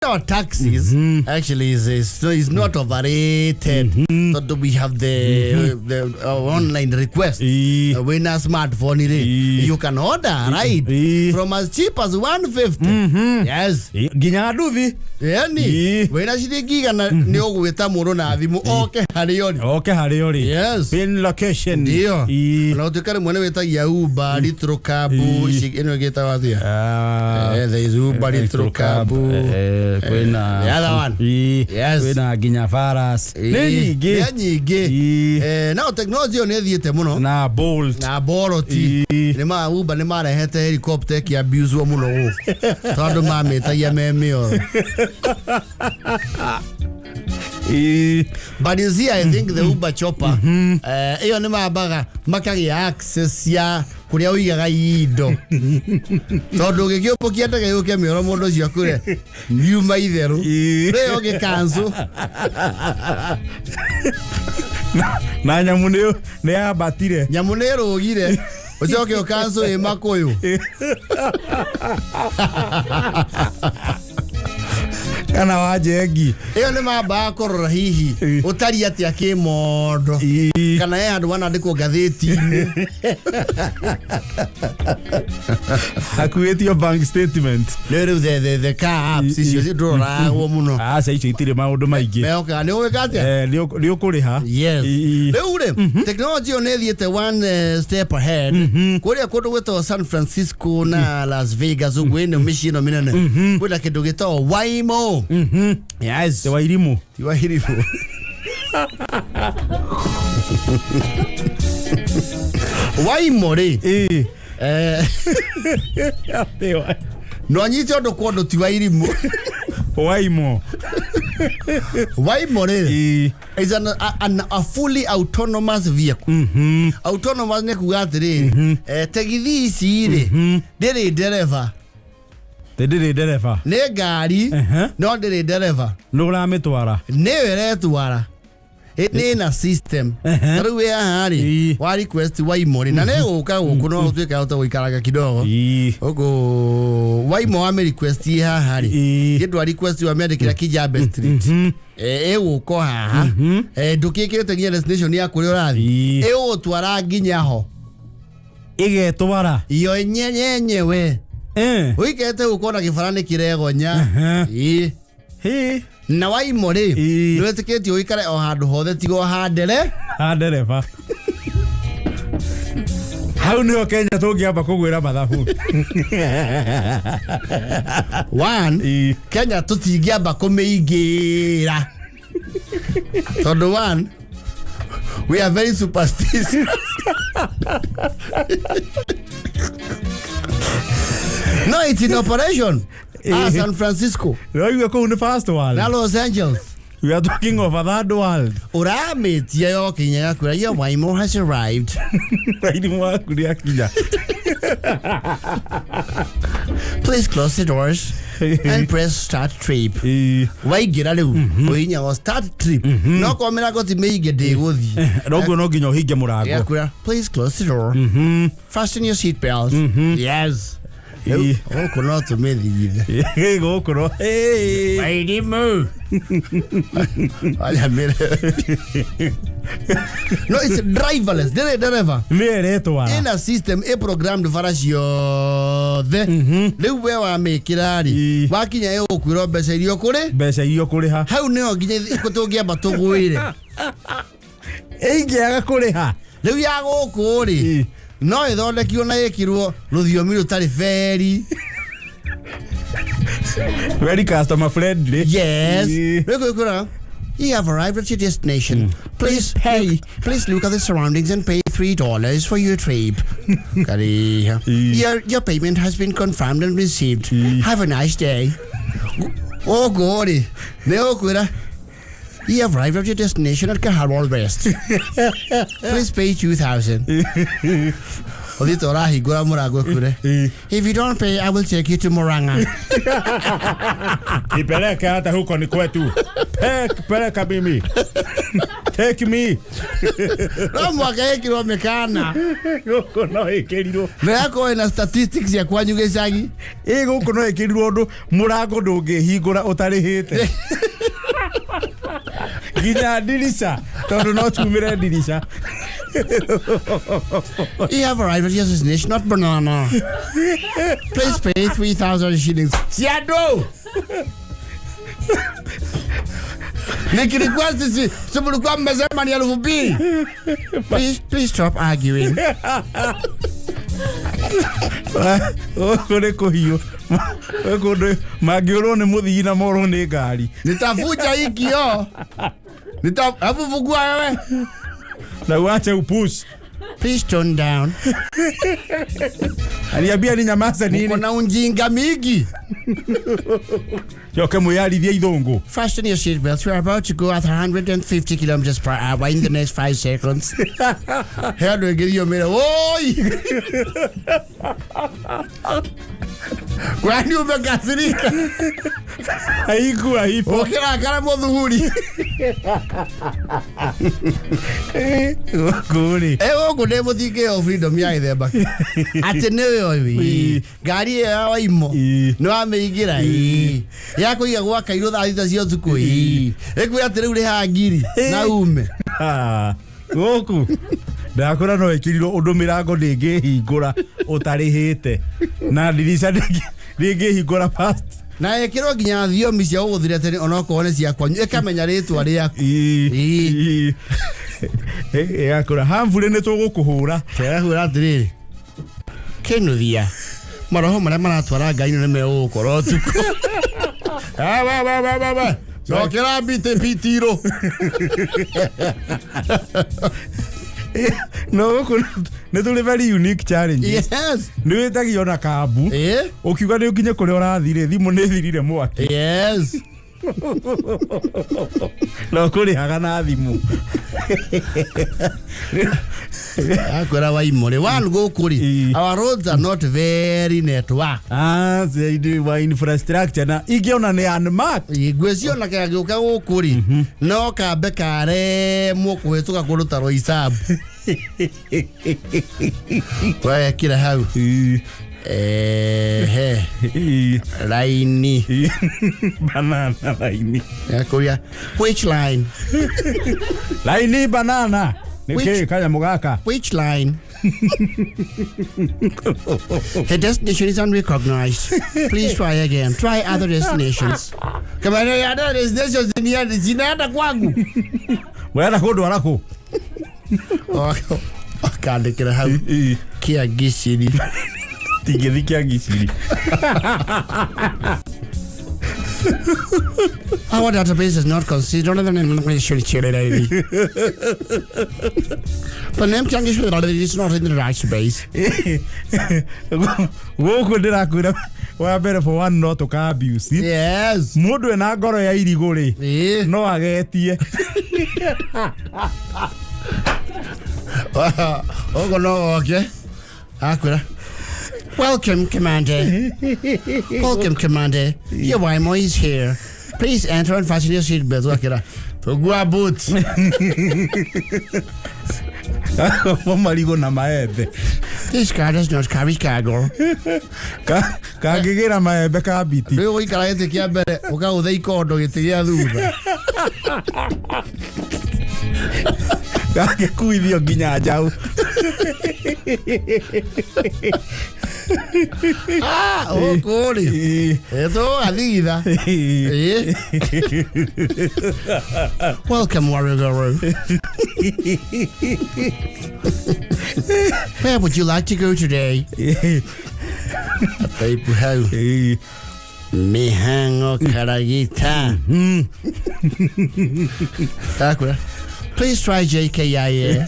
our taxis actually is not overrated. So we have the online request. When a smartphone, you can order from as cheap as 150. Yes. Nginya duvi. Yani. When a giga no with a morona, okay, hariori. Okay, hariori. Yes. Pin location. Dio. Now to carry money with a Yauba, Litrocabu, she get out there. There is Uba, Litrocabu. The other one. Yes. Nginya faras. Now technology on the mono. Na bolt. Na boroti. Nema Uba nema hete helicopter ki abuse wo muno. Todo mame ta yame meo. But you see, I think the Uber chopper, iyo nema baga makari access ya kuria uigaga indo. Tondu gikiopo kienda gikuke mioro mundu cio kure. Nyuma itheru. Reo gikanzo. Na nyamuneo ne abatire. Nyamunero ogire. Ucoke ukanzo e makoyo. Kana wajegi iyo ni maba korora hihi utari ati akimondo kana ye andu wana ndiko gatheti akueti your bank statement lero the car apps is drora wo muno asa icho itire maundu maingi meoka ni uwekate ni ukuriha yes leure technology on ethiete one step ahead kuria kundu gweto San Francisco na Las Vegas ugwene mishino minene kuda kindu gito Waymo. Yes. Tiwairimu. Waymo re. No anyite ondo kondo tiwairimu. Waymo. Waymo re. Is a fully autonomous vehicle. Autonomous ne kugatire. Tegithi ici re. Ndiri driver. Ndiri driver. Ne ngari. No ndiri driver. Nura mitwara. Ne weretwara. Ni na system. Taru ya hari. Wa request Waymo na ne uka gukuno utweka utawikaraga kidogo. Ogo Waymo ame request ya hari. Yedwa request wa medikira Kijabe Street. Uko haha. Ndukikirete nginya destination ya kuri urathi. Utwara nginya ho. Igetwara. Iyo nyenyewe. Uikete ukona kifarani kiregonya. Na Waymo ri nwetiketi uikare o handu hothe tigo handere handereva hau ni Kenya tungiamba kugwira mathabu one Kenya tutingiamba kumeingira tondu one we are very superstitious. No, it's in operation. San Francisco. You are going the fast one. Los Angeles. We are talking of a third world. Uramit ya Kenya kura ya Waymo has arrived. Please close the doors and press start trip. Why get a little? Oinya was start trip. No komera go ti meige de gothi. Rogo no ginyo hige murago. Please close the door. Fasten your seat belt. Yes. Oh, kono to me digida. Go kono. Why did move? No, it's driverless. Driver. In a system, a program to farasio. The way I make it. Walking a okuro besa yokore. Besa yokore ha. How no gine kotogia batogo ire. Ege kore ha. Le yago kore. No, I don't like you na ekirwo ruthiomi rutari very customer friendly. Yes. You have arrived at your destination. Please pay. Please look at the surroundings and pay $3 for your trip. Your payment has been confirmed and received. Have a nice day. Oh, God. You have arrived at your destination at Kahawal West. Please pay $2,000. If you don't pay, I will take you to Moranga. Ipeleke hata huko ni kwetu. Peleka mimi. Take me. No mwaka ekirwo mekana. Gũkũ no ĩkĩrirwo. Na yako ina statistics ya kwanyu Gicagi. Gũkũ no ĩkĩrirwo ũndũ mũrango ndũngĩhingũra ũtarĩhĩte. Nginya dirisha. Tondũ no tumire dirisha. You have arrived at your destination, not banana. Please pay 3,000 shillings. Siado! Nikirikuwa sisi, mulikuwa mmesema ni 2,000. Please stop arguing. Kore kuhiyo. Kore magioro ni muthii na moro ni ngari. Nitafuja hiki yo. Nitafungua wewe. Na uache upush. Please turn down. Aliambia ni nyamaza nini? Kuna unjinga mingi. Yoke muyarithia ithungu. Fasten your seatbelts. We are about to go at 150 kilometers per hour in the next 5 seconds. Here do get you mera. Oi! Kwani umekasirika? Haikuwa hivyo. Okera kana mudhuri. Ngoni. Gũkũ nĩ mũthingĩ wa freedom ya gĩthemba. Atĩ nĩwe ũĩ. Ngari ya waimo. Nĩ wamĩingĩra. Ya kũiga gwa kairũ thaa thita cia ũtukũ. Ĩkwĩra atĩ rĩu rĩha ngiri na ume. Gũkũ. Ndakora no ĩkĩrirwo ũndũ mĩrango ndĩngĩhingũra ũtarĩhĩte. Na dirisha ndĩngĩhingũra fast. Na ekirwo nginya thiomi cia ũgũthire tene onokorwo nĩ cia kwanyu ĩkamenya rĩtwa rĩaku. Yakora hamvure nĩ tũgũkũhũra. Kĩrahũra atĩrĩrĩ. Kĩnuthia. Maroho marĩa maratwara ngai-inĩ nĩ megũgũkorwo ũtukũ. Cokera pitiro. No gũkũ nĩ tũrĩ very unique challenge. Yes. Nĩ wĩtagio na kambu. Ũkiuga nĩ ũkinye kũrĩa ũrathire thimũ nĩ thirire mwaki. Yes. No kũrĩhaga na thimũ. Akwĩra waimũrĩ. One gũkũ rĩ. Our roads are not very network. Wa infrastructure na ingĩona nĩ unmarked. Ngwĩciona kĩagĩũka gũkũ rĩ. No kambe karemwo kũhĩtũka kũruta icabu. Wekĩra hau. Laini. Banana laini. Yakuria. Which line? Laini banana. Nĩkĩ kanyamũ gaka? Which line? The destination is unrecognized. Please try again. Try other destinations. Kama other destinations zinaenda kwangu. Wenda kũndwara kũ? Akandĩkĩra hau. Kĩa Gicagi. Tingĩthi kĩa Gicagi. Our database is not considered an English dictionary. The name English is not in the database. Gũkũ ndĩrakwĩra wa mbere for one no tũka abuse. Yes. Mũndũ ena ngoro ya irigũ rĩ. No agetie. Oh no, okay. Akwĩra. Welcome, Commander. Welcome, Commander. Your Wimo is here. Please enter and fasten your seatbelt. Wakira. Tugua boots. Marigo na maembe. This car does not carry cargo. Kangĩgĩra maembe kabiti. Rĩu ũikara gĩtĩ kĩa mbere ũkaũtha ikondo gĩtĩ gĩa thutha. Gagĩkuithio nginya njaũ. Okuri. Eto athitha. Welcome, Warrior Guru. Where would you like to go today? How? Mihango Karagita. Takura. Please try JKIA.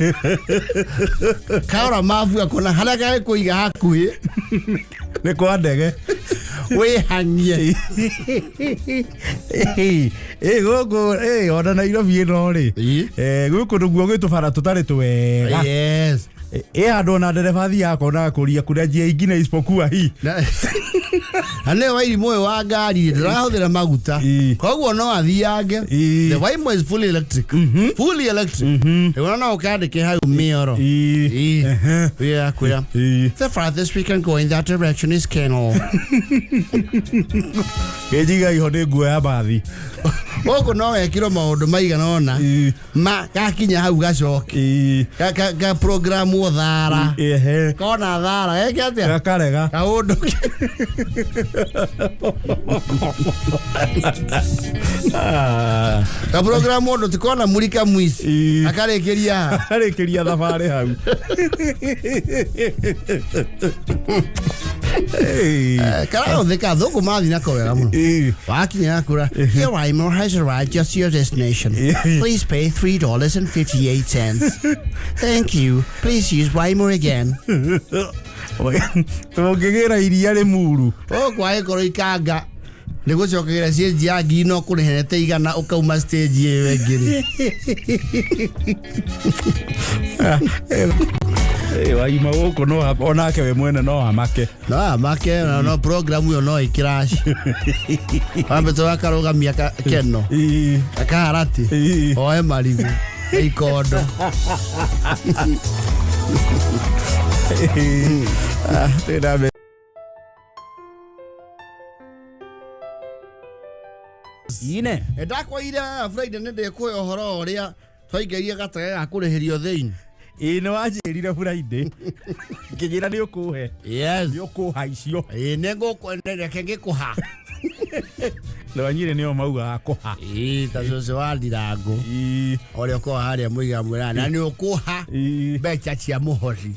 Kaura mafu ya kuna halaka kuiga hakuhi. Nĩ kwa Ndege. Wĩhang'ie. Gũkũ ona Nairobi ĩno rĩ. Gũkũ nĩguo gwĩtũbara tũtarĩ twega. Yes. andå na ndereba thia akona kuria kuria njia ingine isipokuwa hii ane wairimũ ũyũ wa ngari ndĩrahũthĩra maguta koguo no athiange the Waymo is fully electric fully electric no ũkandĩke hau mĩoro kwĩra the farthest we can go in that direction is Kennel kĩnjiga iho nĩ nguo ya mbathi gũkũ no wekirwo maũndũ maigana ona gakinya hau gacoke ga programu thara kona thara geke atĩa gakarega kaũndũ ka programu ũndũ tikona mulika mwisi akarĩkĩria thabarĩ hau karaũthĩka thũkũ mathi nako wega mũno wakinya yakũra here Waymo has arrived just your destination please pay $3.58 thank you please use Waymo again tũngĩgĩra iria rĩ muru kwagĩkorwo ikanga nĩ gũcokagĩra stage ya ngiri no kũrĩhenete igana ũkauma stage ĩyo ĩngĩ Waymo gũkũ no onake we mwene no amake no programu ĩyo no ĩkirash wambe tũgakarũgamia keno akaharati oe marigũ ikondo ine ndakwaira Friday nĩ ndĩkũhe ũhoro ũrĩa twaingĩrire gatege ga kũrĩhĩrio thĩinĩ nĩ wanjĩrire Friday ngĩnyĩra nĩ ũkũhe nĩ ũkũha icio nĩ ngũkũreke ngĩkũha Wanyire nĩo mauga akũha ta cũcũ wa Ndirangũ ũrĩa ũkoragwo harĩa mũiga mwĩra na nĩ ũkũha mbeca cia mũhothi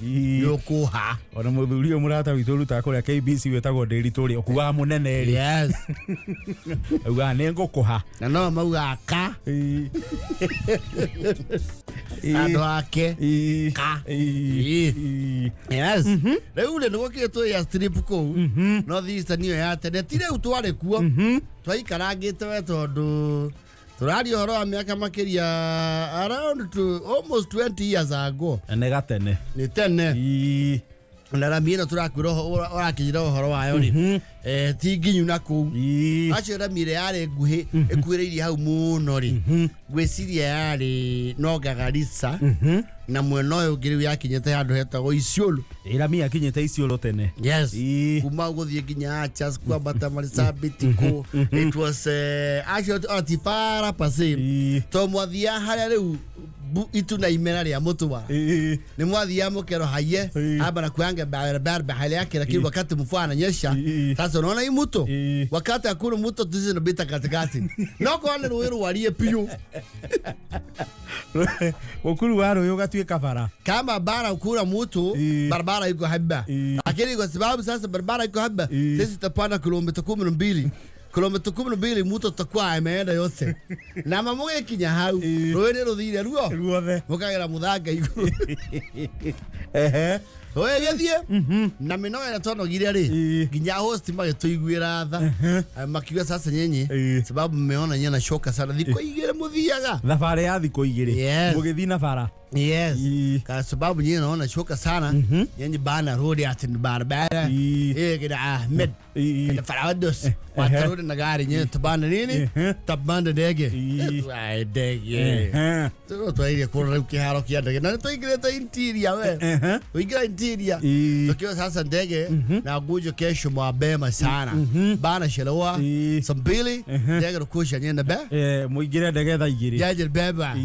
nĩ ũkũha ona mũthuri ũyũ mũrata witũ rutaga kũrĩa KBC wĩtagwo Ndĩritũ ũrĩa ũkuaga mũnene yes auga nĩ ngũkũha na no mauga aka andũ ake ka yes rĩu nĩ gũkĩrĩtwo ya strip kũu no thista niyo ya tene ti rĩu twarĩ kuo twaikarangĩte we tondũ tũraria ũhoro wa mĩaka makĩria around almost 20 years ago nĩ gatene nĩ tene na rami ĩno tũrakwĩra ũrakinyĩra ũhoro wayo rĩ ti nginyu na kũu acio rami ĩrĩa yarĩ nguhĩ ĩkuhĩrĩirie hau mũno rĩ ngwĩciria yarĩ no Garissa na mwena ũyũ ũngĩ rĩu yakinyĩte handũ hetagwo Isiolo rami yakinyĩte Isiolo tene yes kuma gũthiĩ nginya Achas kwambata Marsabit kũ it was actually atifara pase to mwathia harĩa rĩu itu na imera rĩa mũtwa nĩ mwathia mũkero haye haba na kuanga barabara hali yake lakini wakati mvua ananyesha sasa unaona hii mto wakati hakuna mto tuzinapita katikati noko wale rũĩ walie piu ukuru wa rũĩ ũgatuĩka bara kama bara ukura mto barabara iko haba lakini kwa sababu sasa barabara iko haba sisi tutapanda kilomita 12 kilomita 12 mtu tutakuwa ameenda yote na mamuge kinya hau rũĩ nĩ rũthire ruothe mũkagera mũthanga igũrũ oye gĩthiĩ na mĩnoga ĩrĩa twanogire rĩ nginya host magĩtũiguĩra tha makiuga sasa nyenye sababu mmeona nyena shoka sana thikũ igĩrĩ mũthiaga thabarĩ ya thikũ igĩrĩ mũgĩthiĩ na bara yes kwa sababu nyinyi naona shoka sana yani bana road ati barabara kida Ahmed kida Farados watarudi na gari nyinyi tabana nini tabanda ndege ndege tunaitwa kwa kiharo kia ndege na tuingireta interior we uingira interior tukiwa sasa ndege na gujo kesho mwabema sana bana shelewa sambili ndege rukusha nyinyi be muingire ndege tha igiri yaje beba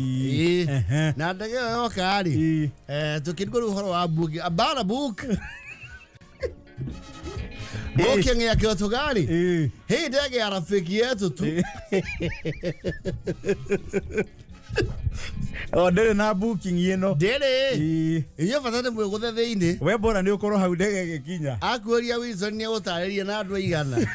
na ndege kari tukirigwo ruhoro wa bugi abana book booking ya kyoto gari hii ndege ya rafiki yetu tu ndĩrĩ na booking ĩno ndĩrĩ iyo fatane mwe gũthe thĩinĩ we bora nĩ ũkorwo hau ndege gĩkinya akuoria Wilson nĩ gũtarĩria na andũ aigana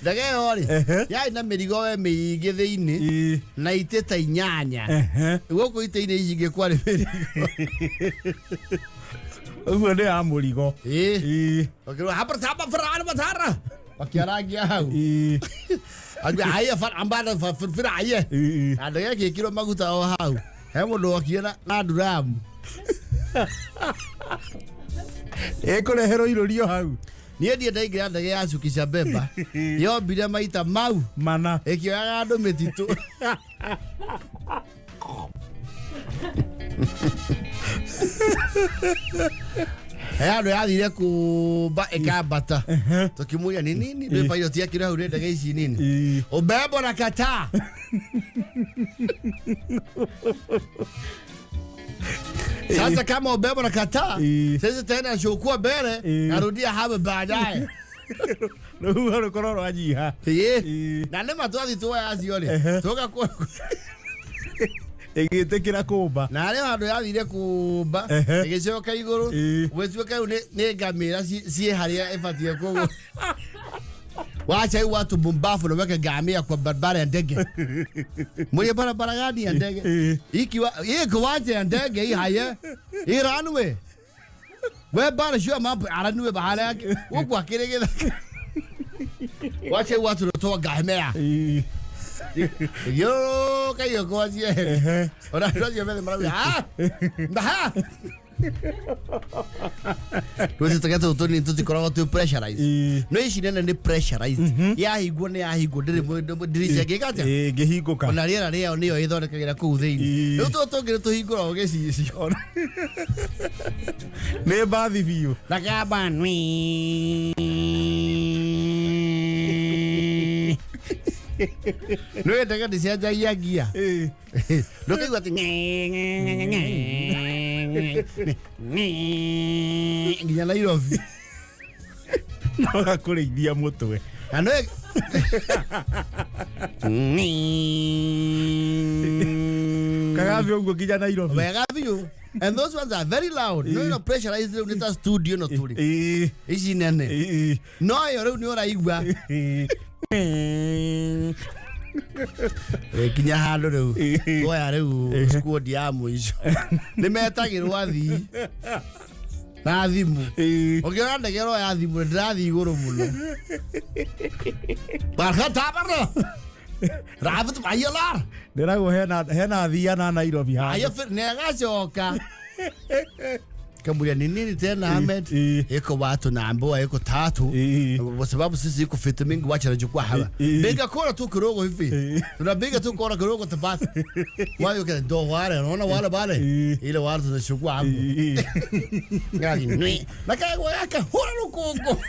ndege yori ya ina mĩrigo we mĩingĩ thĩinĩ na iteta 8 gũkũ ite-inĩ igĩ kwarĩ mĩrigo ũguo nĩ ya mũrigo okirwo hapa farana matara wakiarangia hau Haya ambada fira haya. Andege gikiro maguta o hau. He mundu okiena na drum. Ekurehero irorio hau. Nie ndie ndaigira ndege ya cukisha beba. Yombire maita mau mana. Ekioyaga andu mititu. Andu yathire kumba ikambata. Tukimuria ni nini ndio pilot yake rau ndege ici nini. Ubebo na kata. Sasa kama ubebo na kata, sasa tena chukua mbele, narudia hapa baadaye. Ndio haro kororo ajiha. Na nema twathi tuwa aciole. Toka kwa egitekira kumba. Na leo andu yathire kumba, igicoka iguru, wetweka ni ngamira cie haria efatie kogo. Wacha watu bumbafu na weka ngamia kwa barabara ya ndege. Mwenye barabara gani ya ndege? Iki wacha ya ndege hii haya. Hii runway. We bara shua mambo runway bahala yake. Huku akirege. Wacha watu natoa ngamia. Yo kayo kwa jie. Ona ndio vile marawi. Ndaha. Tuwezi tagata utoni ntuti kora watu pressurize. No ici nene ni pressurized. Ya higwo ni ya higwo ndirisha gikata. Gehinguka. Ona riera ria niyo ithondekagira ku thiini. Riu tutongire tuhingura ugicici. Ni bathi biu. Nakaba nwi. No ndege ndicianjagia gia. Ndukaigua ati Nginya Nairobi. No kurithia mutwe. Ano Kagavi ungo Nginya Nairobi. Kagavi. And those ones are very loud. No pressurized in the studio no tuli. Ici nene. No yo ni ora igwa. Kinya hando riu. Oya riu squad ya mwisho. Nimetagirwo athi. Na thimu. Ogiora ndegero ya thimu ndathi iguru muno. Barka tabaro. Rafu bayolar. Ndirago hena thia na Nairobi ha. Ayo negacoka. Kamuria ni nini tena Ahmed? Iko watu na ambao iko tatu. Kwa sababu sisi iko fit mingi wacha nachukua hawa. Bega kora tu kirogo hivi. Tunapiga tu kora kirogo tabati. Wao kana ndo wale unaona wale pale. Ile wale tunachukua hapo. Ngani nwi. Nakaa waka hora lukongo.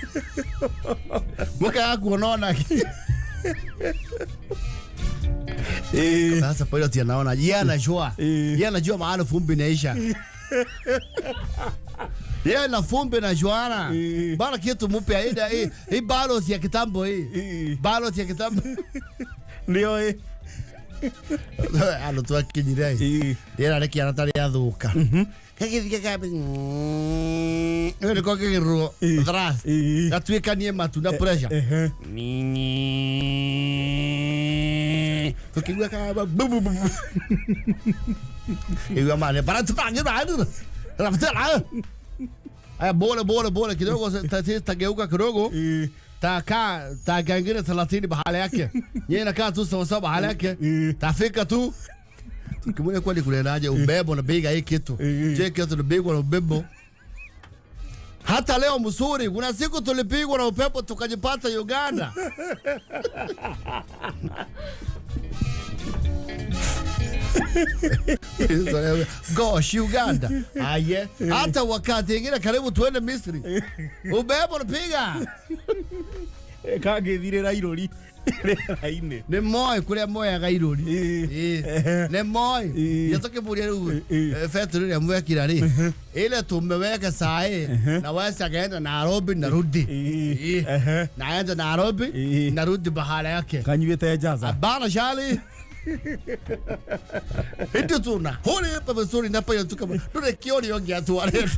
Mwaka kuona. Sasa pilot anaona yeye anajua. Yeye anajua mahali fumbi inaisha. Yeye na fumbi na Joana. Bana kitu mpya ida hii ballot ya kitambo hii. Ballot ya kitambo. Ndio alo tu akinyira hii. Yeye anaki anatari yathuka. Kagithike kabe. Wewe kwa kiru. Atrás. Gatwikanie matu na pressure. Tukigwa kaba. Iwa mane para tupange bado. Raftala. Aya bola kidogo tageuka kidogo. Takangira 30 bahala yake. Yeye nakaa tu sawa bahala yake. Tafika tu. Tukimwona kwani kulenaje ubebo na bega hii kitu. Je kitu na bego na ubebo. Hata leo mzuri kuna siku tulipigwa na upepo tukajipata Uganda. Gosh, Uganda. Aye. Hata wakati ingine karibu tuende Misri. Ubebo napiga. Kagithire rairori. Raine. Ni moyo kuria moyo gairori. Ni moyo. Yatoke buria factory ya mwekira ri. Ile tumeweka sae na wasa kaenda Nairobi narudi. Naenda Nairobi narudi bahala yake. Kanyuite jaza. Bana shali. Hito tuna. Hole pa story na pa tuka. Tule kioni yongi atuare.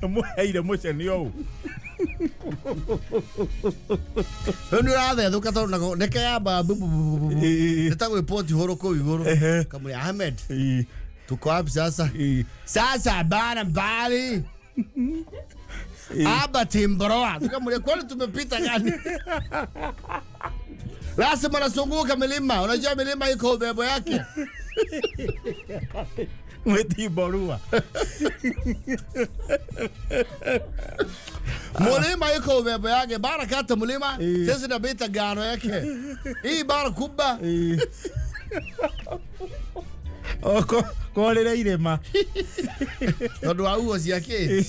Muhaire mocha niyo. Ndio rathe tukatoro na nekaya babu. Nitago report horo ko igoro. Kamuri Ahmed. Tuko hapo sasa. Sasa bana mbali. Aba timbroa. Tukamuri kwani tumepita gani? Lazima nasunguka milima. Unajua milima iko bebo yake. Mweti borua. Mulima iko bebo yake. Bara kata mulima. Sisi na bita gano yake. Hii bara kubwa. Kolera irema. Tondu wa uo ciake.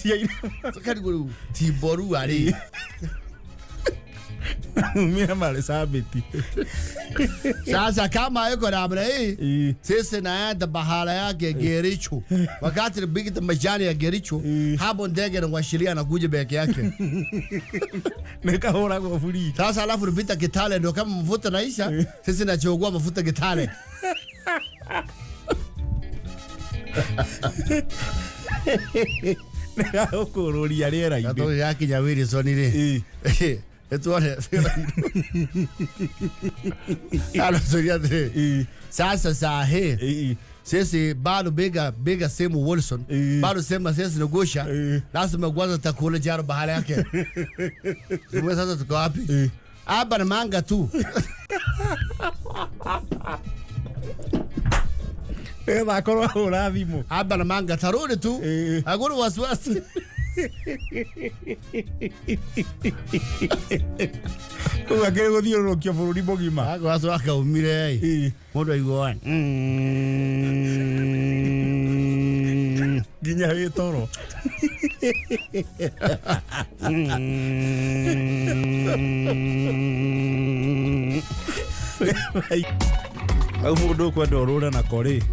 Karibu ti borua ri. Mira male sabiti. Sasa kama yuko na abra hii, sisi naenda bahala yake Gericho. Wakati bigita majani ya Gericho, hapo ndege anawashiria na kuja beke yake. Nikahora kwa fuli. Sasa alafu rubita Kitale ndio kama mafuta naisha, sisi nachogua mafuta Kitale. Nikahokororia rera ibe. Kato yake nyawiri sonire. Etuone. Ano soriate. Sasa sahe. Sisi bado bega semu Wilson. Bado sema sisi negosha. Lazima kwanza takule jaro bahala yake. Sisi sasa tuko wapi? Hapa na manga tu. Eba korwa urathimo. Hapa na manga tarudi tu. Hakuna wasiwasi. Wakere guthiururukia bururi bogima. Agwaso akaumire. Mundu aiguan. Nginya witoro. Au mundu kwenda urure na kori.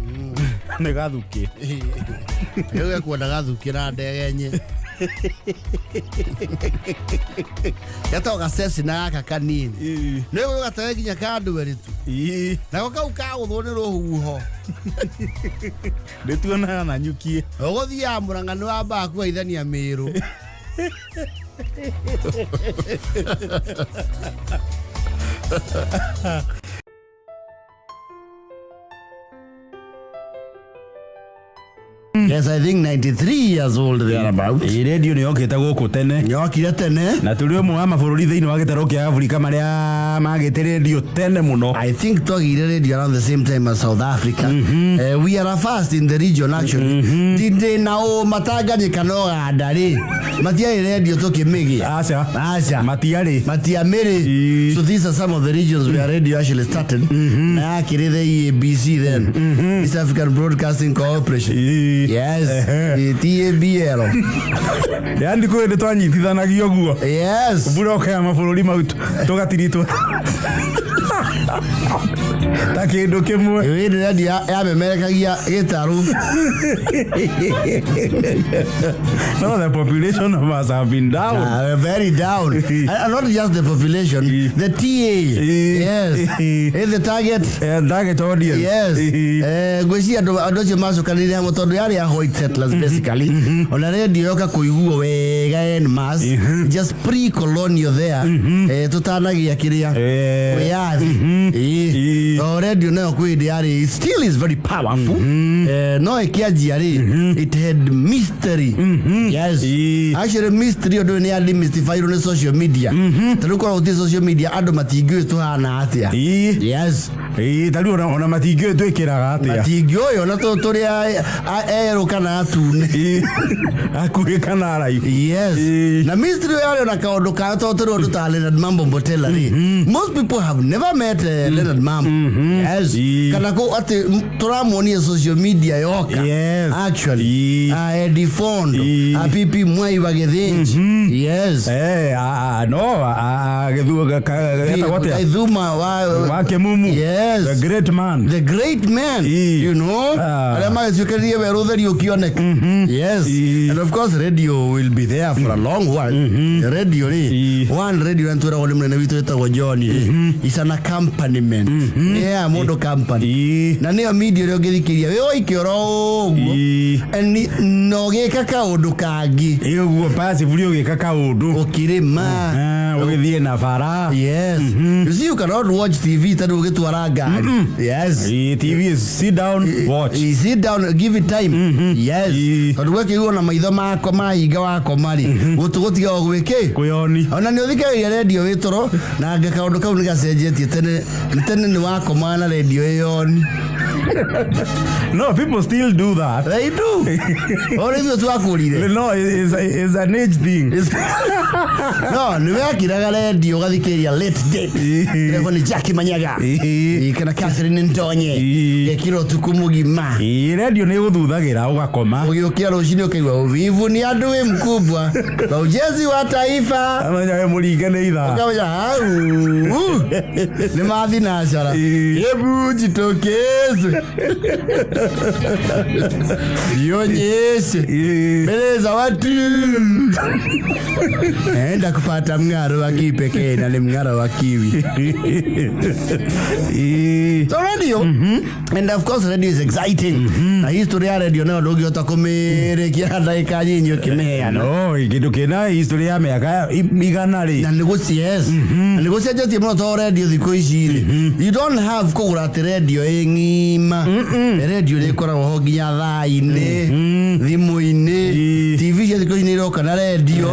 Nĩ gathuki. Nĩwe kwenda gathuki na ndege nye. Yato gasesi na aka kanini. Nĩwe gatege nginya kandu weritu. Na gokau kaguthwo nĩ rũhuho. Ndĩtuonaga na nyukie. Ũgũthia Mũrang'a wa baku aithania Mĩrũ. Yes, I think 93 years old there about. Radio nĩ yokĩte gũkũ tene. Yokire tene. Na tũrĩ ũmwe wa mabũrũri thĩinĩ wa gĩtarũ kĩa Afrika marĩa magĩte radio tene mũno. I think twagĩire radio around the same time as South Africa. We are first in the region actually. Ndĩ na matanganyika no gandari. Matiarĩ radio tũkĩmĩgĩa. Aca. Matiamĩrĩ. So these are some of the regions where radio actually started. Na yakĩrĩ the EABC then. East African Broadcasting Corporation. Yes. TABL. Yaani kwa ndio twanyitithanagio guo. Yes. Buroka ya mabũrũri mau tũgatiritwo. Ta kĩndũ kĩmwe. Ĩĩ radio ya memerekagia gĩtarũ. No, the population of us have been down. Very down. And not just the population, the TA. Yes. Is the target. Target audience. Yes. Gwĩciria andũ acio macokanĩrĩra mo tondũ yarĩ ya white settlers basically. Ona radio yoka kũiguo wega en mass. Just pre-colonial there. Tũtanagia kĩrĩa. Wĩyathi. Radio nayo kwĩndĩ yarĩ still is very powerful. No ĩkĩanjia rĩ, it had mystery. Yes. Actually mystery ũndũ nĩ demystify on social media. Tondũ kwa ũti social media andũ matingĩũĩ tũhana atĩa. Yes. Tariũ ona matingĩũĩ twĩkĩraga atĩa. Matingĩũĩ ona tũrĩ erũ kana atune. Akuhĩ kana araihu. Yes. Na mystery yarĩ ona kaũndũ ka tondũ ũndũ ta Leonard Mambo Mbotela rĩ. Most people have never met Leonard Mambo. Yes. Kana ko ati tũramuonia social media yoka. Yes. Actually. Eddie Fondo. Pipi Mwai wa Githinji. Yes. No, Githuga gata Ithuma wa Kemumu. Yes. The great man. The great man. You know. Arĩa magĩtuĩkĩrĩrie werũ ũtheri ũkĩoneka. Yes. And of course radio will be there for a long while. Radio rĩ. One radio ntũra wale mnene witũ wĩtagwo John. Is an accompaniment. Yeah, modo company. Na nĩyo media rĩo ngĩthikĩria wĩ oikĩoro ũguo. No gĩka kaũndũ kangĩ. Ũguo passive rĩo gĩka kaũndũ. Ũkĩrĩma. ugithie na bara. Yes. You see, you cannot watch TV tadu ugitwara ngari. Yes. TV is sit down, watch. Sit down, give it time. Yes. Tadu wekiuo na maitho mako mahinga wako mari. Gutugutiga ogwiki. Kuyoni. Ona ni uthikagia radio witoro na ngakaundu kau ni gacenjetie tene ni wako mana radio yoni. No, people still do that. They do. Or is it wakurire? No, it's an age thing. No, ni wekiraga radio gathikeria late date. Nego ni Jackie Manyaga. Kana Catherine Ndonye. Gekiro tukumugima. Radio ni guthuthagira ugakoma. Ugiukia rucini ukaigwa uvivu ni andu we mkubwa. Na ujezi wa taifa. Amanya we muringane itha. Ukamenya ni mathi na ashara. Hebu jitokeze. Yonyeshe. Beleza watu. Enda kupata mngaro wa kipekee na ni mngaro wa kiwi. So radio, and of course radio is exciting. Na history ya radio na ndogi otakomere kia dakika nyinyi ukimea. No, kitu kina history ya miaka migana ri. Na negotiate. Negotiate ti mno radio thiko ici. You don't have kugura radio ngima. Radio rekora ho nginya thaa-ini, thimu-ini, TV thiko ici ni roka na radio.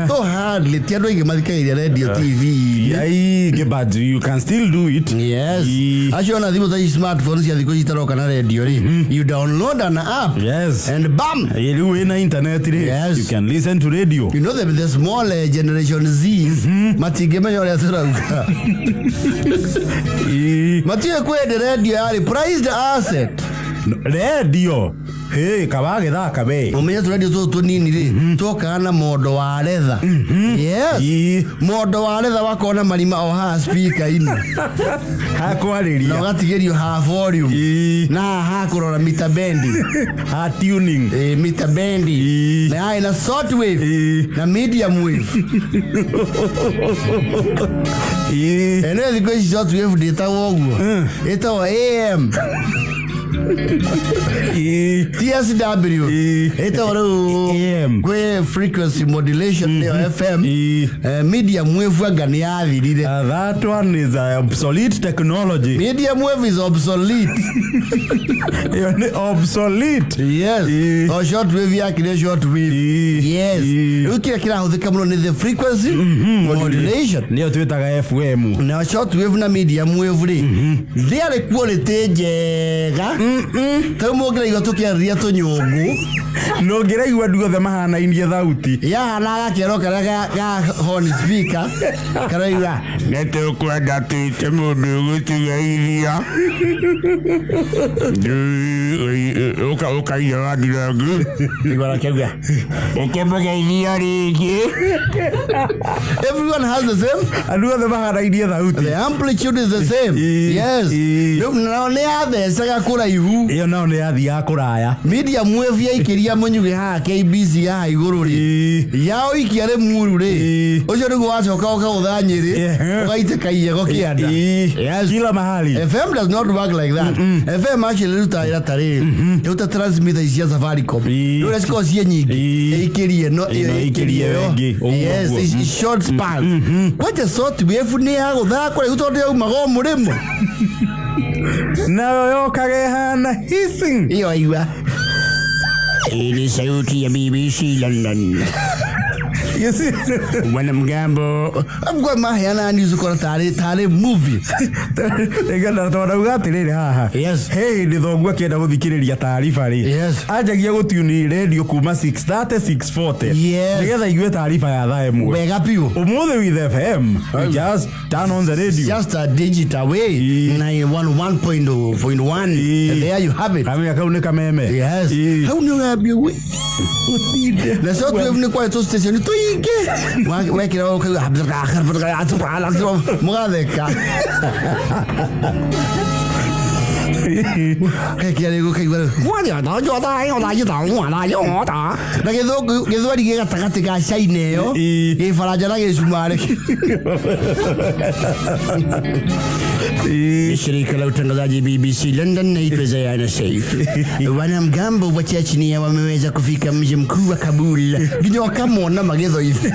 So hardly ti andu aingi mathikagĩria radio TV. But you can still do it. Yes. Acio na thimu cia smartphones cia thiko ici taroka na radio ri. You download an app. Yes. And bam. You in internet ri. Yes. You can listen to radio. You know the small generation Z's matingemenya uria turauga. Matie kwende radio yari prized asset. Radio. Hey, kabage da kabe. Umenye tu radio tu nini ri. Toka na modo wa leather. Yes. Modo wa leather wakona marima o ha speaker ini. Ha kwariria. Na gatigerio ha volume. Na ha kurora meter bendi. Ha tuning. Meter bendi. Na ina short wave. Na medium wave. Ene thiko short wave data woguo. Eta wa AM. TSW eta waro kwe frequency modulation FM medium wave agani yathirire. That one is obsolete technology. Medium wave is obsolete. Obsolete. Yes. Or short wave yakire short wave. Yes. Ukira kira huthika muno ni the frequency modulation. Ndio twitaga FM. Na short wave na medium wave ri. They quality njega. Kamo ngira igwa tukiaria tunyungu. No ngira igwa nduothe mahana indie thauti. Ya hana gakero karaga ga horn speaker. Karaiga nete kwenda tete mundu gutiga iria. Oka ya ndirangu. Igwa kega. Okembaga iria rigi. Everyone has the same. Nduothe mahana indie thauti. The amplitude is the same. Yes. No ne athecaga kuraihu. Iyo nao ni athia kuraya. Medium wave ikiria munyuge ha KBC ya iguru ri. Yao ikiare muru ri. Ucio niguo wacoka ukaguthanyiri. Ugaiteka iego kianda. Yes. Kila mahali. FM does not work like that. FM actually ruta ira tari. Ruta transmitter cia Safaricom. Ndio siko cie nyingi. Ikirie no ikirie wengi. Yes, it's short span. Kwaje short wave ni ya guthakora gutonde umago murimo. Na yokage hana hissing. Iyo aiwa. Ili sauti ya BBC London. Yes. Wana mgambo. Kwa mahana nizo kora tare movie. Egana tora ugatire haha. Yes. Hey, ndithogwa kienda guthikiriria taarifa ri. Yes. Ajagia gutuni radio kuma 6:30 6:40. Yes. Nigetha igue taarifa ya thaa imwe. Wega piu. Umuthe with FM. Just turn on the radio. Just a digital way. 911.1. And there you have it. Kama yakau ni kameme. Yes. How ni ngabio we. Na short wave ni kwa to station to yike. Wekira o ka mugadeka. Kaya go kaigwa. Mwana na jota yo na jota mwana yo ta. Na githwari gĩgatagatĩ ga China ĩyo. Gĩbaranja na gĩcumari. Shirika la utangazaji BBC London naitwa Zayana Saif. Wanamgambo wa Chechnya wameweza kufika mji mkuu wa Kabul. Nginya wakamwona magetho hivi.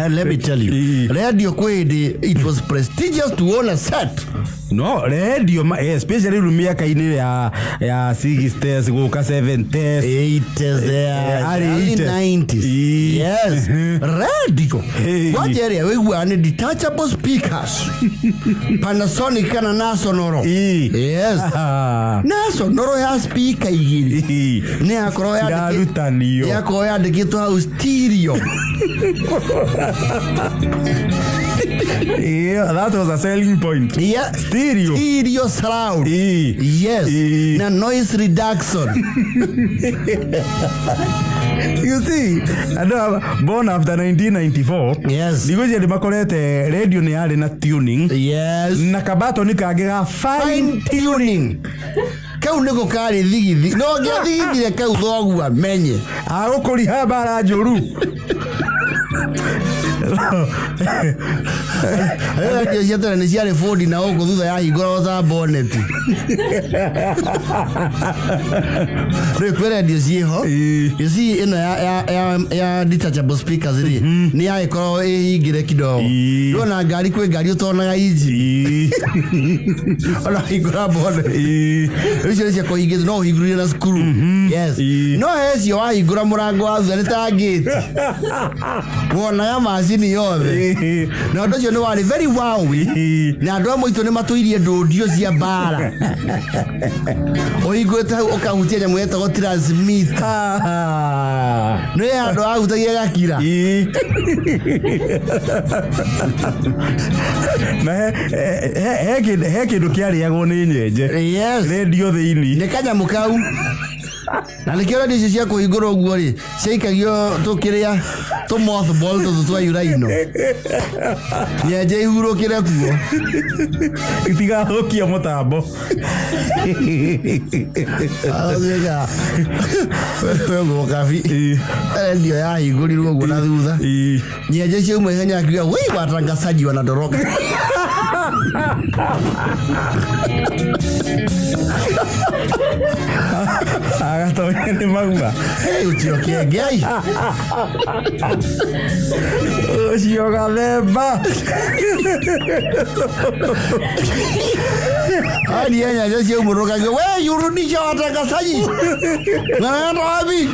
Let me tell you, radio kweli, it was prestigious to own a set. No, radio, especially miaka ile ya 60s, goka 70s, 80s, early 90s. Yes, radio. What area we were detachable speakers. Panasonic kana na sonoro. Yes. Na sonoro ya speaker igiri. Ne akoro ya Rutanio. Ya ko ya digito stereo. Yeah, that was a selling point. Yeah, stereo surround. Yes. Na noise reduction. You see, born after 1994. Yes. Because ya makorete radio ni yale na tuning. Yes. Na kabato ni kagera fine tuning. Kau niko kari thigi. No gya thigi kau thogu amenye. Agukuri habara njuru. Radio yatara ni ciare Ford na uko thutha ya hingora za bonnet. Radio ciho. You see ino ya detachable speakers ri. Ni ya ikoro ihingire kidogo. Ndona ngari kwe ngari utonaga iji. Ona hingora bonnet. Icio cia kuhingire no hingurire na screw. Yes. No hecio wa hingura murango wa thutha ni ta gate. Wona ya macini yothe. Na ndocio ni wari very wow. Na ndo amwe itu ni matuirie ndudio cia bara. Oigweta ukahutia nyamu yetagwo transmitter. No ya ndo ahutagia gakira. Na he kindu kiariagwo ni nyenje. Yes. Radio thiini. Ni kanyamu kau. Na nikiona ndicio cia kuhingura uguo ri ciaikagio tukiria to mothball to twa uraino nyenje ihurukire kuo itigahukia mutambo aziga wewe kafi ndio ya higurirwo uguo na thutha nyenje ciauma ihenya akiuga wei watangazaji wanadoroka agatonya ni mauma utiokie ngai ucio gathemba ani enya jeshi umuruka we yurudisha watangazaji na wapi.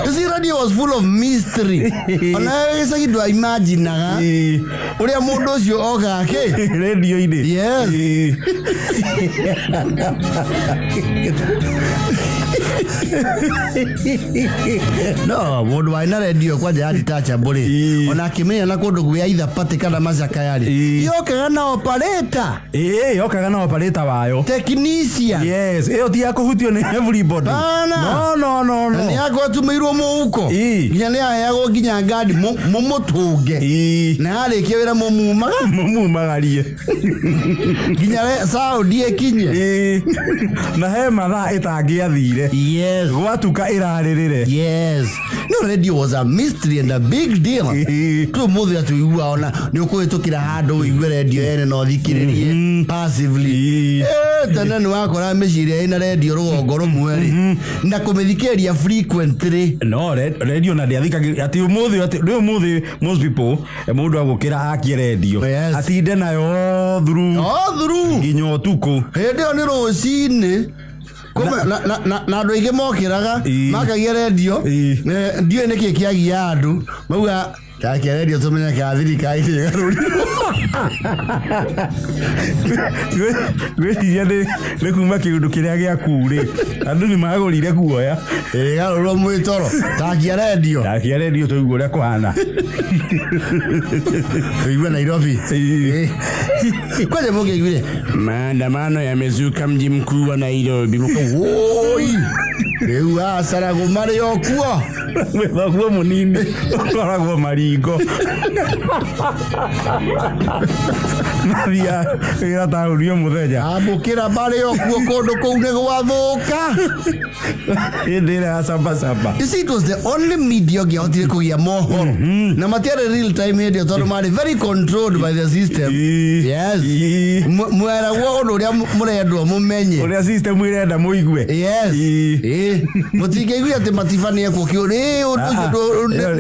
This radio was full of mystery. Unaweza kidoa imagine na ulia mundu ucio oga ke radio ine. Yes. No, mundu wa ina radio kwa ja detachable. Ona kimenya na kundu gwa either pate kana mazaka yari. Yokaga na operator. Yokaga na operator wayo. Technician. Yes, ti yakuhutio ni everybody. No. Ni yako tumirwo muhuko. Nginya ni ayagwo nginya ngadi mumutunge. Na arikia wira mumumagarie. Nginya sound ekinye. Na he mathaa itangiathire. Yes. Gwatuka iraririre. Yes. No, radio was a mystery and a big deal. Tu muthe atuigua ona ni ukuhitukira handu igwe radio ene no thikiririe passively. Tena ni wakora meciria ina radio rugongo rumwe ri na kumithikeria frequently. No, radio na ndiathikagira ati umuthe most people mundu agukira akie radio atinde nayo through nginya utuku hindi ni rucini kuma na andu aingi mokiraga makagia radio ndio niki kiagia andu mauga kakia radio tumenya ka thirikari garuri gwĩciria nĩ kuma kĩũndũ kĩrĩa gĩaku rĩ andũ nĩ magũrire guoya garũrwo mwĩtoro takia radio tũigua ũrĩa kũhana tũigua Nairobi kwaje mũngĩiguire maandamano yamezuka mji mkuu wa Nairobi woi rĩu asara gũmarĩ okuo Wethaguo munini koragwo maringo nathia wira taũrio muthenya amũkĩra mbarĩ okuo kũndũ kũu nĩ gwathuka hĩndĩ ĩrĩa ya samba. You see, it was the only media ũngĩahotire kũgĩa mohoro na matiarĩ real time hĩndĩ ĩyo tondũ marĩ very controlled by the system. Yes, mweragwo ũndũ ũrĩa mũrendwo mũmenye ũrĩa system ĩrenda mũigue. Yes, mũtingĩigua atĩ Matifani ekwo kĩũndũ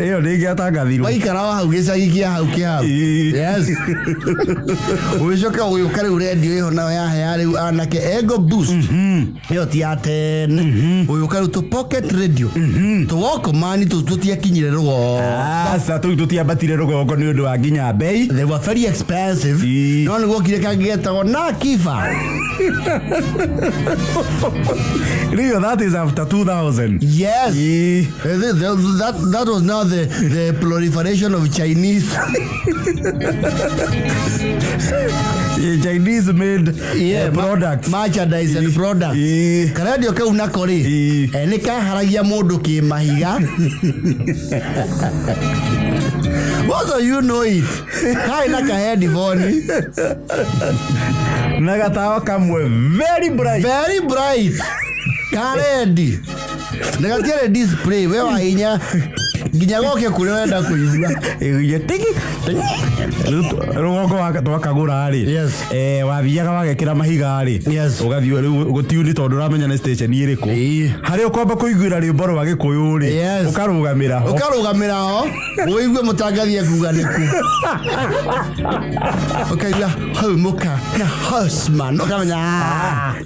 ĩyo ndĩngĩatangathirwo waikara hau gĩcagi kĩa hau kĩa hau. Yes, ũgĩcoka ũgĩũka rĩu redio ĩho nayo yahea rĩu anake ego boost ĩyo ti ya tene ũgĩũka rĩu tũ pocket radio tũ Walkman tũtiakinyire rũgongo. Asa tũtiambatire rũgongo nĩ ũndũ wa nginya bei. They were very expensive. No nĩguo kire kangĩgetagwo na kifa. Rio, that is after 2000. Yes. That was now the proliferation of Chinese. Chinese made products. Merchandise and products. Karadio kau nakori. Nĩ kaharagia mũndũ kĩmahiga. Also, you know it. Kai na ka headphone. Na gatawa kamwe very bright. Very bright. Karedi. Negatiere display we wa hinya nginya goke kure wenda kuigua ĩgũye tiki rũgongo wakagũra rĩ wathiaga wagekĩra mahiga rĩ ũgathiĩ rĩu gũtiuni tondũ ũramenya nĩ station ĩrĩkũ harĩa ũkwamba kũiguĩra rwĩmbo rwa Gĩkũyũ rĩ ũkarũgamĩra ho ũigue mũtangathi akuga nĩku ũkaigua hau mũka na horseman ũkamenya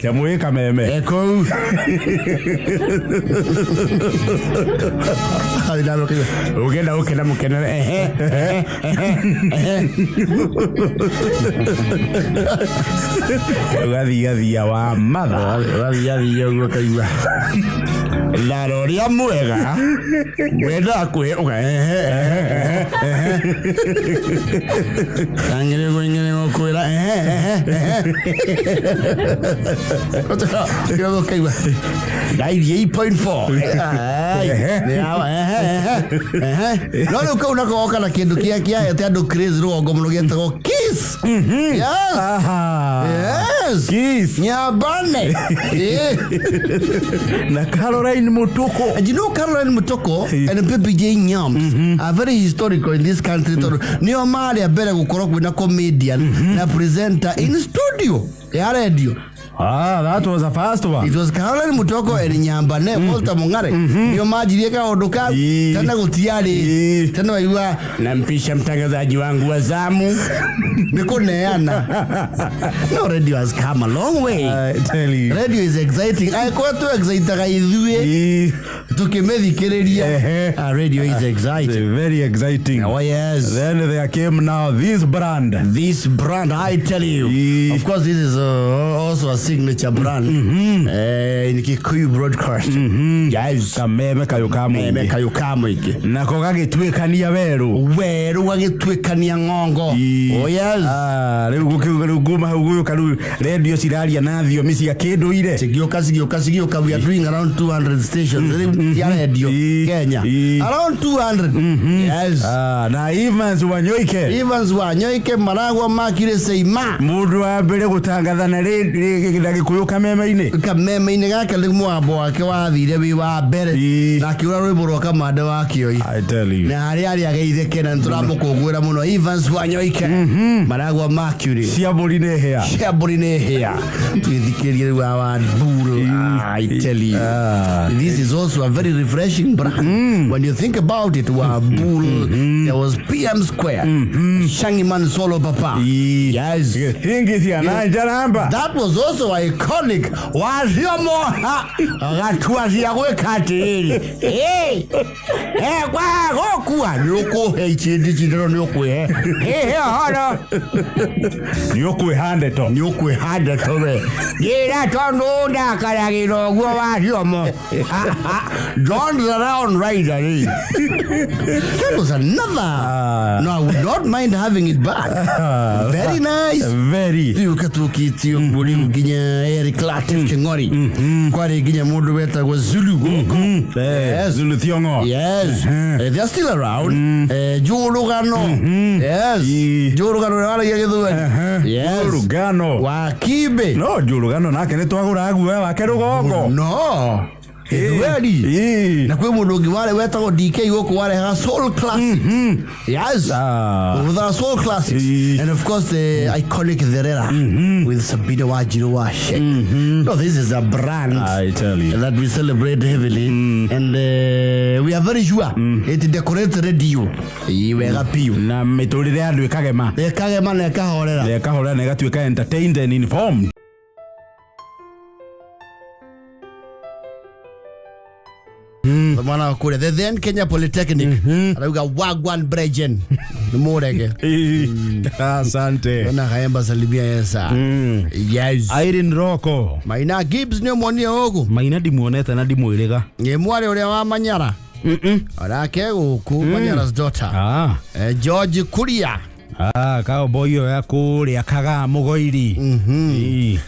nyamũ ĩ kameme kũu ugenda ukena mukena ugathia wa matha ugathia uguo kaigua laro ria mwega wenda kwe angere kwira yo kaigua 98.4 no rĩu kau nako goka na kĩndũ kĩahete andũ crazy rũgongo mũno gĩetagwo kiss. Yes, kiss nyambane na Caroline Mutoko. And you know Caroline Mutoko and PPJ Nyams are very historical in this country. Nĩo marĩ a mbere gũkorwo kwĩna comedian na presenter in studio ya radio. That was the first one. It was Caroline Mutoko and Nyambane Walter Mung'are. Ndio majirie kaũndũ kau tena gũtiarĩ tena waigua nampisha mtangazaji wangu wa zamu nikuneana. No, radio has come a long way. I tell you. Radio is exciting. Kwa tu excitaga ithuĩ tukimethikĩrĩria. Radio is exciting. Very exciting. Oh yes. Then there came now this brand, I tell you. Of course this is also a signature brand in Kikuyu broadcast. Yes, kameme kayukamwe nako gagĩtuĩkania werũ gagĩtuĩkania ng'ongo. Oh yes. Rĩu nguma hau gũyũka rĩu radio ciraria na thiomi cia kĩndũire cigĩũka. We are doing around 200 stations ya radio Kenya, around 200. Yes. Na Evans Wanyoike maragwa makire seima mũndũ wa mbere gũtangatha na Gĩkũyũ kameme-inĩ gaka nĩ mwambo wake wathire wĩ wa mbere na akĩũra rwĩmbo rwa Kamande wa Kĩoi. I tell you. Na harĩa arĩ ageithĩke na nĩtũramũkũngũĩra mũno Evans Wanyoike maragwa Mercury ciambũri nĩ hĩa twĩthikĩrie rĩu wa Bull. I tell you, this is also a very refreshing brand when you think about it. Wa Bull, there was PM Square, Shangiman Solo Papa. Yes, that was also iconic. Gatwacia gwĩkatĩrĩ kwa gũkua nĩũkũhe ichindicindĩro nĩũkwĩhe horo nĩũkwĩhande to we gĩra tondũ ndakaragĩra ũguo wa Thiomo. John's around rider. That was another. No, I would not mind having it back. Very nice. Very. Tukatukitio muri nginya nginya Eric Latif Ngoni kwari nginya mundu wetagwo Zulu Zulu Thiongo they are still around Jurugano Jurugano wala yagithwani Jurugano wa Kibe no Jurugano nake ni twagura agu wake rugongo no ready na kwe mundu wale wetagwo DK goko wale ha soul classic yes with the soul classics and of course the iconic Therera with Sabina Wajiro Washe no this is a brand I tell you that we celebrate heavily and we are very sure it decorate radio iwega piu na miturire andu ikagema na ikahorera na igatuika entertained and informed mwana kule the then Kenya Polytechnic arauga wagwan brejen nimurege asante na kaemba salimia yesa yes Irene Roko Maina Gibbs ni mwonie ogu Maina dimuonete na dimwiriga ni mwari uria wa Manyara arake guku Manyara's daughter George Kuria kao boyo ya kuria kaga mugoiri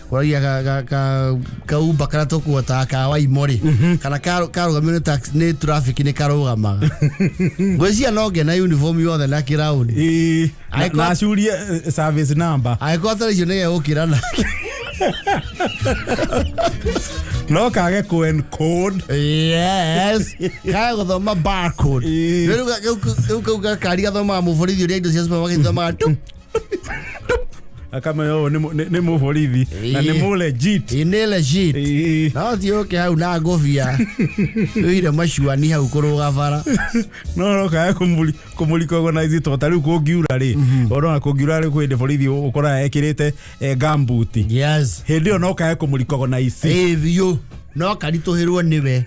kwaria ka uba kana tokuota ka waimori kana karugamire tax ni traffic ni karugamaga gwezia noge na uniform yothe na kirauni na shuria service number aikota cio ni gukirana no kage kuen code yes kage guthoma barcode riu kari gathoma muborithi uria indo cia supermarket thoma akama yo ni muborithi na ni mu legit no tioke hau na ngofia ire macuani hau kuruga bara no kage kumuli organize tota riu kungiura ri orona kungiura ri kwende borithi ukora ekirite gumboot yes hindi no kage kumuli organize yo no karituhirwo niwe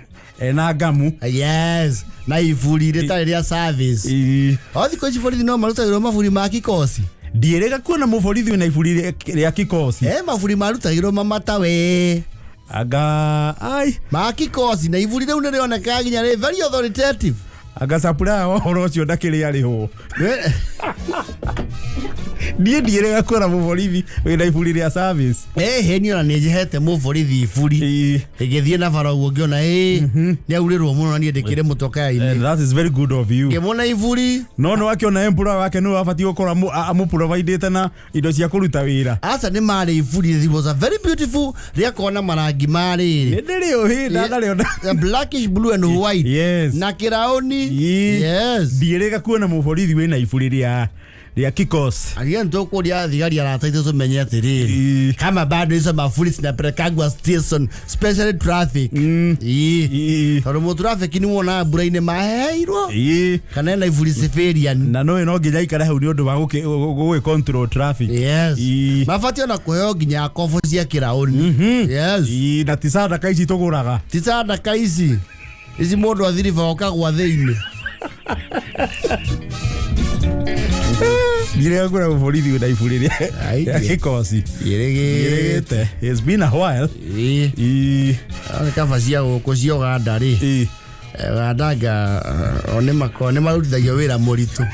na gamu yes na ifuri reta ria service othi ko ifuri no marutagirwo mafuri ma kikosi ndierega kuona muborithi na ifuri ria kikosi mafuri marutagirwo mamata we aga ai ma kikosi na ifuri reu nere oneka nginya ri very authoritative aga sapura horo cio ndakiri ari ho ndierega kuona muborithi na ifuri ria service ni ona njehete muborithi ifuri igithie na bara ugo ngiona ni aurirwo muno ni ndikire mutoka ini that is very good of you ngimona ifuri no akiona employer wake no abati gukora amu provide na indo cia kuruta wira asa ni mari ifuri it was a very beautiful ria kona marangi mari ndiri uhinda ndari blackish blue and white yes na kiraoni yes ndierega kuona muborithi wina ifuri ria kikosi aliye ntoko ria thigari arataite so menye atiriri kama bado hizo mafuri zinapelekagwa station special traffic toro traffic ni wona mbura-ini maheirwo kana na ifuri civilian na no nginya ikara hau ni undu wa gugi control traffic yes mafatio na kuheo nginya kobo cia kiraoni yes na tisada kaisi tuguraga tisada kaisi ici mundu athiriva okagwa thiini Dire agora muborithi na ifuri ria kikosi yeregete it's been a while kavacia guku cia Uganda ri Gandanga one marutithagio wira muritu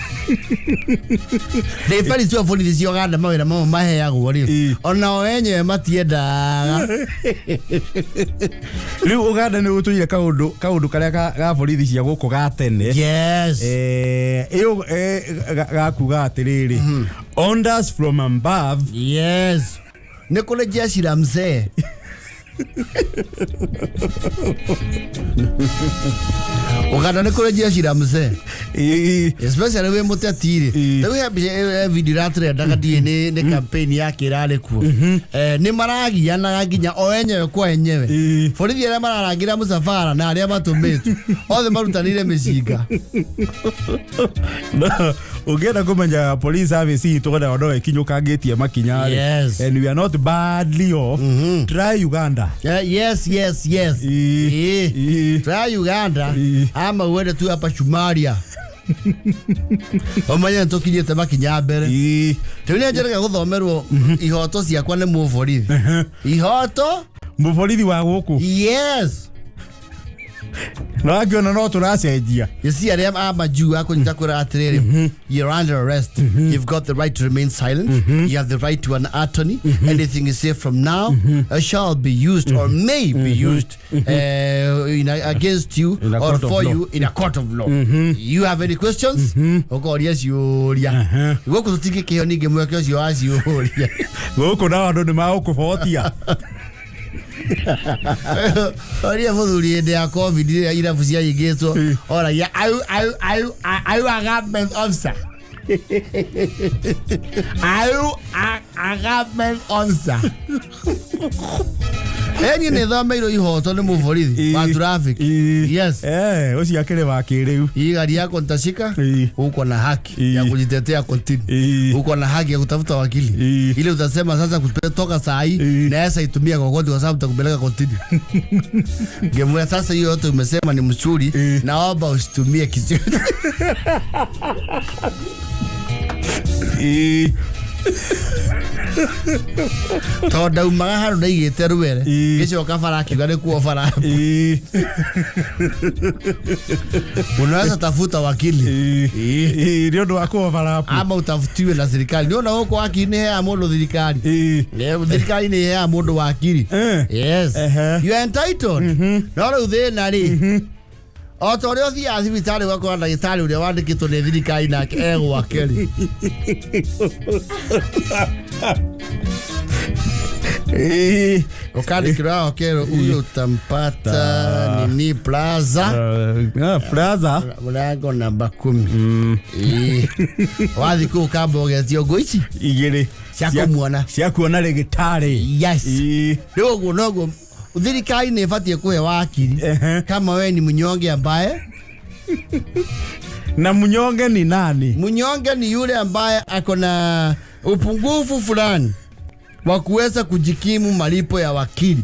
they fari cio borithi cia Uganda mawira mamwe maheagwo ri ona enyewe matiendaga riu Uganda ni gutuire kaundu karia ga borithi cia guku ga tene yes gakuga atiriri orders from above yes ni kule jeshi la mzee Uganda ni kule jeshi la mzee especially we mutatiri we have video ratrenda kadie ni campaign yake irale ku ni maragiana nginya o enyewe kwa enyewe borithi era mararangira musafara na aria matumitu othe marutanire micinga ugenda kumenya police service tugenda ondo ekinyuka ngeti makinyari and we are not badly off try Uganda yes try Uganda ama wende tu hapa Shumaria omanya ntokinyete makinya mbere tuni njerega guthomerwo ihoto ciakwa ni muborithi ihoto muborithi wa guku yes No akiona no turacenjia. You see I am majuu akunyita kura atiriri. You're under arrest. You've got the right to remain silent. You have the right to an attorney. Anything is said from now shall be used or may be used against you or for you in a court of law. You have any questions? Oh God, yes, you. Go to the ticket and you because you ask you. Go now, I don't know how Oria mudhuri ende ya COVID ira fusia yigeso. Ora ya I government officer. I government officer. Eni ne thameiro ihoto ni muvorithi wa traffic. Yes. Uci akire wa kiriu. Gari yako ntashika. Uko na haki ya kujitetea kotini. Uko na haki ya kutafuta wakili. Ile utasema sasa kutoka saa hii na sasa itumia kokoti kwa sababu utakupeleka kotini. Gemwe sasa hiyo yote umesema ni mzuri, naomba usitumie kisio. Tonda umaga haru na igite ruwere gicio kabara kiuga ku ofara. Unaweza tafuta wakili ndio ndo wako ofara ama utafutiwe na serikali. Ndio na huko wakini ya mundu serikali. Serikali ni ya mundu wakili. Yes. You are entitled. No uthe na ri. Otoreo thia asibitari wako na gitari uria wandikitwo ni thirikari na ego akeri. Okadi kirao kero uyo tampata nini plaza. Plaza mlango namba 10. Wathi ku kambo getio goici igire cia kuona legitari. Yes. Ndogo nogo thirikari ni ifatie kuhe wakili kama wewe ni mnyonge ambaye na mnyonge ni nani? Mnyonge ni yule ambaye akona upungufu fulani wa kuweza kujikimu malipo ya wakili.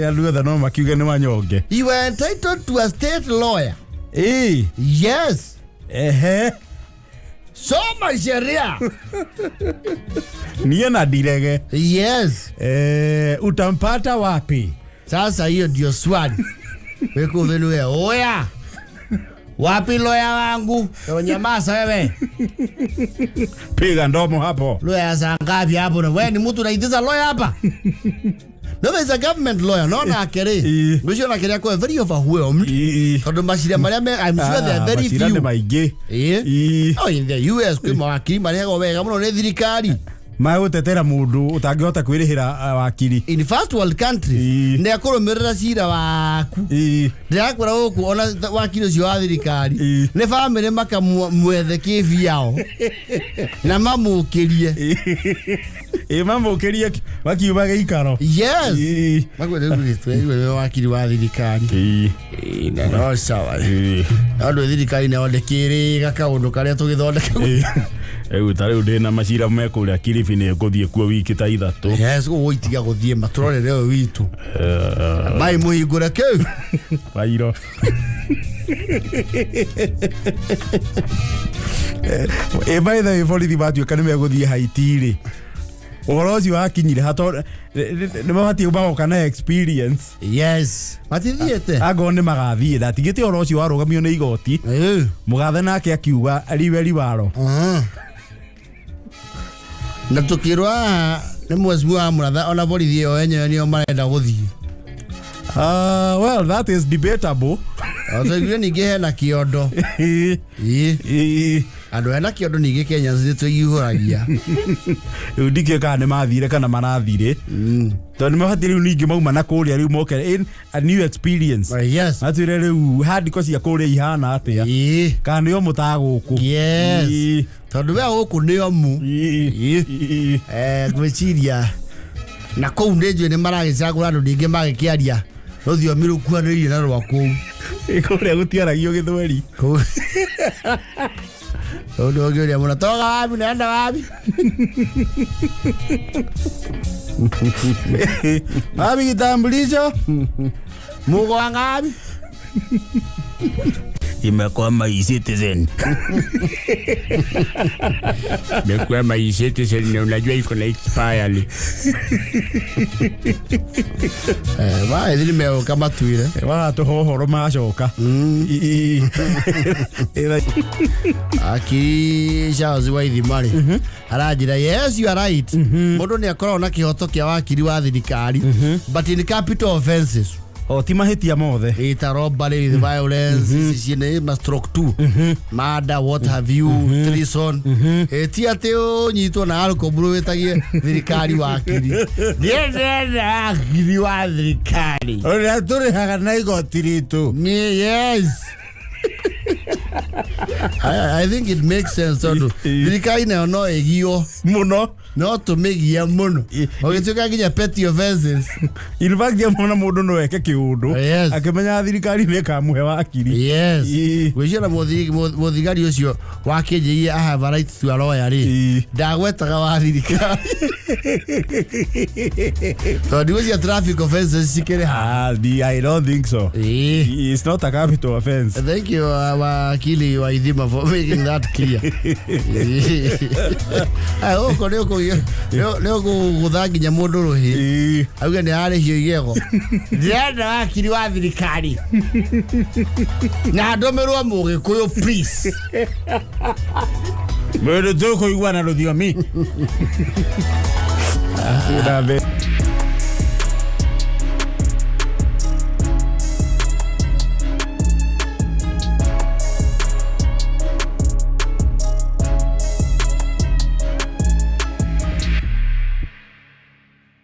Aluga no makiuga ni manyonge. You are entitled to a state lawyer. Yes. Soma sheria. Niye na direge. Yes. Utampata wapi? Sasa hiyo ndio swali. Weko venue oya. Wapi lawyer wangu? Nyamaza wewe. Piga ndomo hapo. Lawyer sangapi hapo? Wewe ni mtu unaitiza lawyer hapa? No, there's a government lawyer. No, na kere. Mwisho na kere kwa very overwhelmed. Kodo mashiria mariame, I'm sure there are very few. Oh, in the US kwa mawakili mariago wega muno ne thirikari. Magutetera mundu utangihota kwirihira wakili. In first world countries ne akurumirira cira waku. Ndakora guku ona wakili ucio wa thirikari. Ne family makamwethe kivi yao. Na mamukirie. Mamukirie wakiuga gikaro. Yes. Magwethe wewe wakili wa thirikari. Na no sawa. Ando thirikari ne ondekire gakaundu karia tugithondeka. Utari udena macira mekuria Kiribi ne guthie kuo wiki ta ithatu. Yes, go itiga guthie maturore reo witu. Mai muhingura keu. Bairo. By the way, borithi batu kana me guthie Haiti ri. Orozi wakinyire hato ne mabati ubao kana experience. Yes. Matithiete. Agone magathie datigite orozi warugamio ne igoti. Mugathe nake akiuga ariweri waro. Na tukirwa ne mwezwa muratha ona borithi yo enye ni o marenda guthie. Well, that is debatable. Othogire ninge na kiondo. Andu ena kiondo ninge Kenya zitwe ihuragia. Udike kana mathire kana manathire. Tondu mabatiri ninge mauma na kuria riu moke in a new experience. Yes. Atire riu hardcore cia kuria ihana atia. Kana yo mutaguku. Yes. Tondu we guku ni omu. Gwiciria na kou ndejo ni maragicagura andu ninge magikiaria. Rothio mirukuanirie na rwaku. Ikuria gutiaragio githweri. Odo gyoria muna toga wapi naenda wapi? Wapi kitambulisho? Mugo wangapi? imekuwa my citizen. Imekuwa my citizen, na unajua iko na expire. Wa ili meo kama tuile. Wa to hohoro macoka. Aki shazi wa ithimari. Arajira, yes, you are right. Mundu ni akorwo na kihoto kia wakiri wa thirikari, but in capital offenses. Ti mahitia mothe. Ita robbery, violence, sine ma stroke 2. Murder, what have you, treason. Ti ate onyitwo na alcohol wetagie thirikari wakiri. Ndienda akiri wa thirikari. Ora turi haga na igoti ritu. Yes. I think it makes sense to thirikari na no egio muno. No to make ya muno. Ogituka nginya petty offenses. In fact ya mona mundu no eke kiundu. Akimenya thirikari ne kamuhe wakiri. Yes. Gwicira muthigari ucio wakinjirie I have a right to a lawyer ri. Ndagwetaga wa thirikari. So do you traffic offenses sikere? I don't think so. It's not a capital offense. Thank you wakili wa idhima for making that clear. Leo guthanginya mundu ruhi auga ni arihio igego ndienda wakiri wa thirikari na ndomerwa mugikuyu please mwendo tuko igwana ruthiomi